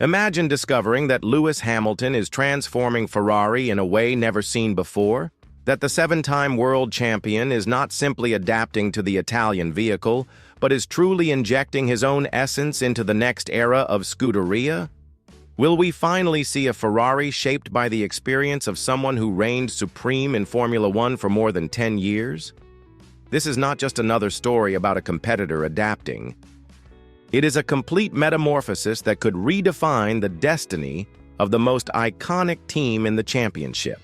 Imagine discovering that Lewis Hamilton is transforming Ferrari in a way never seen before, that the seven-time world champion is not simply adapting to the Italian vehicle, but is truly injecting his own essence into the next era of Scuderia? Will we finally see a Ferrari shaped by the experience of someone who reigned supreme in Formula One for more than 10 years? This is not just another story about a competitor adapting. It is a complete metamorphosis that could redefine the destiny of the most iconic team in the championship.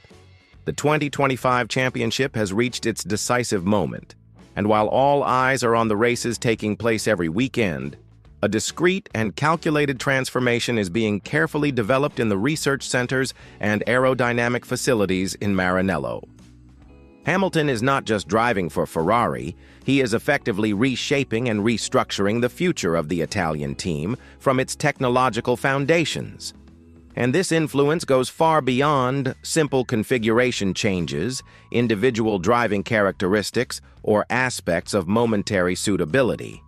The 2025 championship has reached its decisive moment, and while all eyes are on the races taking place every weekend, a discreet and calculated transformation is being carefully developed in the research centers and aerodynamic facilities in Maranello. Hamilton is not just driving for Ferrari, he is effectively reshaping and restructuring the future of the Italian team from its technological foundations. And this influence goes far beyond simple configuration changes, individual driving characteristics, or aspects of momentary suitability.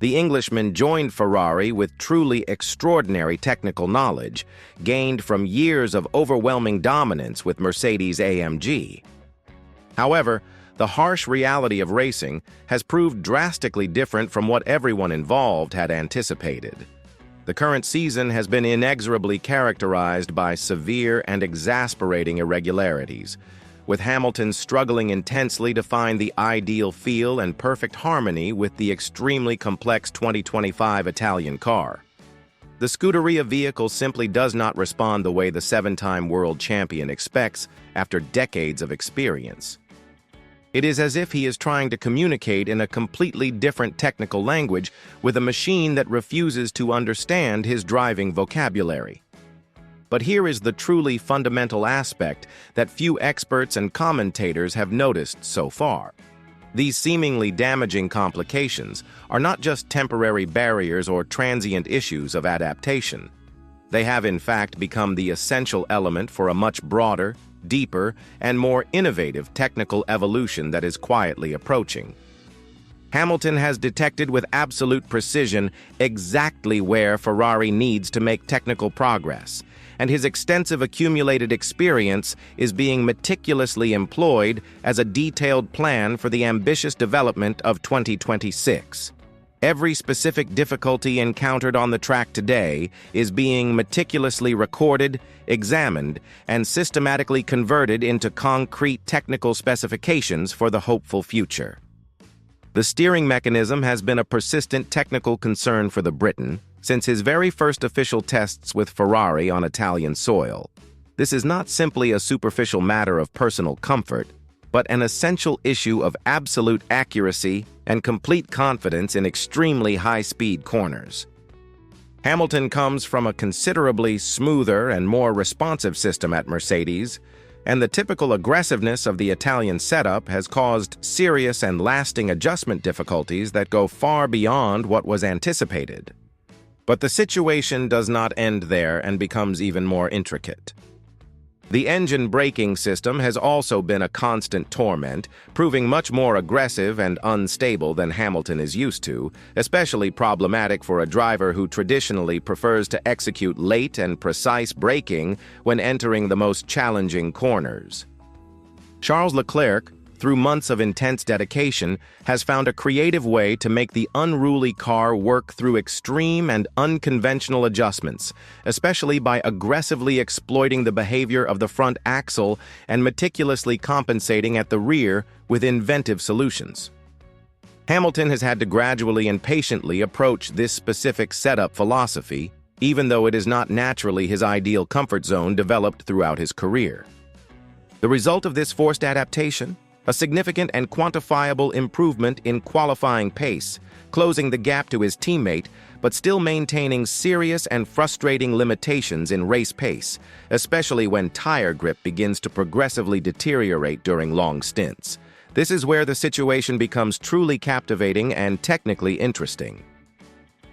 The Englishman joined Ferrari with truly extraordinary technical knowledge, gained from years of overwhelming dominance with Mercedes-AMG. However, the harsh reality of racing has proved drastically different from what everyone involved had anticipated. The current season has been inexorably characterized by severe and exasperating irregularities, with Hamilton struggling intensely to find the ideal feel and perfect harmony with the extremely complex 2025 Italian car. The Scuderia vehicle simply does not respond the way the seven-time world champion expects after decades of experience. It is as if he is trying to communicate in a completely different technical language with a machine that refuses to understand his driving vocabulary. But here is the truly fundamental aspect that few experts and commentators have noticed so far. These seemingly damaging complications are not just temporary barriers or transient issues of adaptation. They have in fact become the essential element for a much broader, deeper, and more innovative technical evolution that is quietly approaching. Hamilton has detected with absolute precision exactly where Ferrari needs to make technical progress, and his extensive accumulated experience is being meticulously employed as a detailed plan for the ambitious development of 2026. Every specific difficulty encountered on the track today is being meticulously recorded, examined, and systematically converted into concrete technical specifications for the hopeful future. The steering mechanism has been a persistent technical concern for the Briton since his very first official tests with Ferrari on Italian soil. This is not simply a superficial matter of personal comfort, but an essential issue of absolute accuracy and complete confidence in extremely high-speed corners. Hamilton comes from a considerably smoother and more responsive system at Mercedes, and the typical aggressiveness of the Italian setup has caused serious and lasting adjustment difficulties that go far beyond what was anticipated. But the situation does not end there and becomes even more intricate. The engine braking system has also been a constant torment, proving much more aggressive and unstable than Hamilton is used to, especially problematic for a driver who traditionally prefers to execute late and precise braking when entering the most challenging corners. Charles Leclerc, through months of intense dedication, has found a creative way to make the unruly car work through extreme and unconventional adjustments, especially by aggressively exploiting the behavior of the front axle and meticulously compensating at the rear with inventive solutions. Hamilton has had to gradually and patiently approach this specific setup philosophy, even though it is not naturally his ideal comfort zone developed throughout his career. The result of this forced adaptation? A significant and quantifiable improvement in qualifying pace, closing the gap to his teammate, but still maintaining serious and frustrating limitations in race pace, especially when tire grip begins to progressively deteriorate during long stints. This is where the situation becomes truly captivating and technically interesting.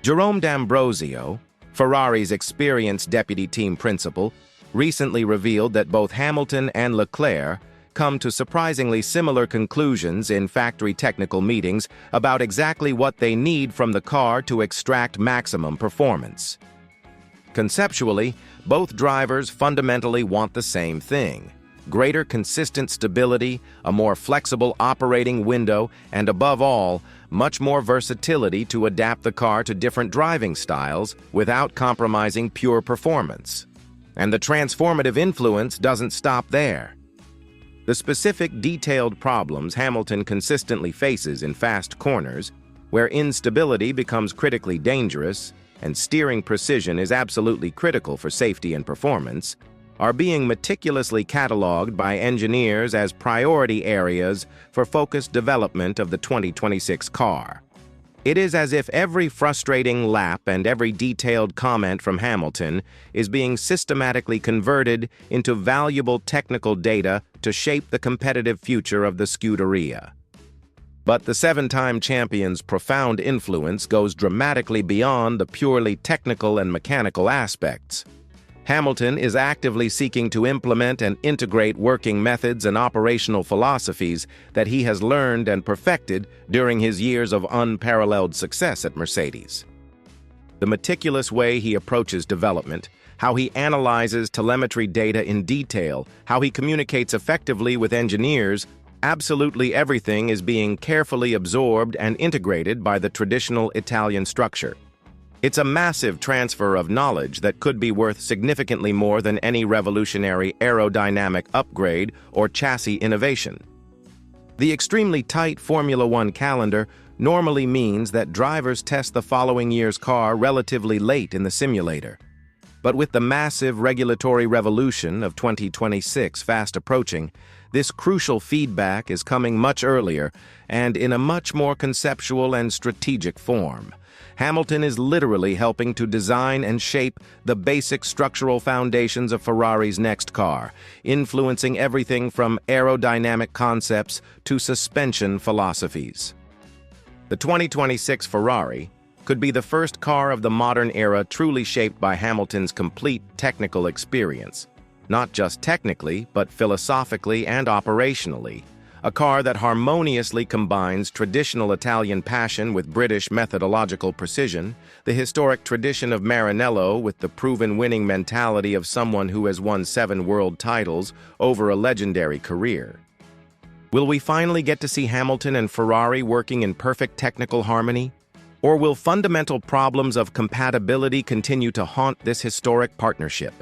Jerome D'Ambrosio, Ferrari's experienced deputy team principal, recently revealed that both Hamilton and Leclerc come to surprisingly similar conclusions in factory technical meetings about exactly what they need from the car to extract maximum performance. Conceptually, both drivers fundamentally want the same thing: greater consistent stability, a more flexible operating window, and above all, much more versatility to adapt the car to different driving styles without compromising pure performance. And the transformative influence doesn't stop there. The specific detailed problems Hamilton consistently faces in fast corners, where instability becomes critically dangerous and steering precision is absolutely critical for safety and performance, are being meticulously cataloged by engineers as priority areas for focused development of the 2026 car. It is as if every frustrating lap and every detailed comment from Hamilton is being systematically converted into valuable technical data to shape the competitive future of the Scuderia. But the seven-time champion's profound influence goes dramatically beyond the purely technical and mechanical aspects. Hamilton is actively seeking to implement and integrate working methods and operational philosophies that he has learned and perfected during his years of unparalleled success at Mercedes. The meticulous way he approaches development, how he analyzes telemetry data in detail, how he communicates effectively with engineers, absolutely everything is being carefully absorbed and integrated by the traditional Italian structure. It's a massive transfer of knowledge that could be worth significantly more than any revolutionary aerodynamic upgrade or chassis innovation. The extremely tight Formula One calendar normally means that drivers test the following year's car relatively late in the simulator. But with the massive regulatory revolution of 2026 fast approaching, this crucial feedback is coming much earlier and in a much more conceptual and strategic form. Hamilton is literally helping to design and shape the basic structural foundations of Ferrari's next car, influencing everything from aerodynamic concepts to suspension philosophies. The 2026 Ferrari could be the first car of the modern era truly shaped by Hamilton's complete technical experience, not just technically, but philosophically and operationally. A car that harmoniously combines traditional Italian passion with British methodological precision, the historic tradition of Maranello with the proven winning mentality of someone who has won 7 world titles over a legendary career. Will we finally get to see Hamilton and Ferrari working in perfect technical harmony? Or will fundamental problems of compatibility continue to haunt this historic partnership?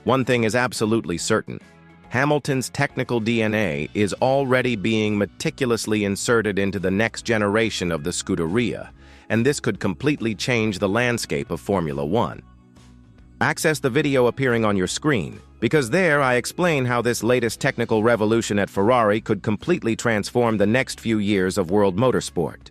One thing is absolutely certain. Hamilton's technical DNA is already being meticulously inserted into the next generation of the Scuderia, and this could completely change the landscape of Formula One. Access the video appearing on your screen, because there I explain how this latest technical revolution at Ferrari could completely transform the next few years of world motorsport.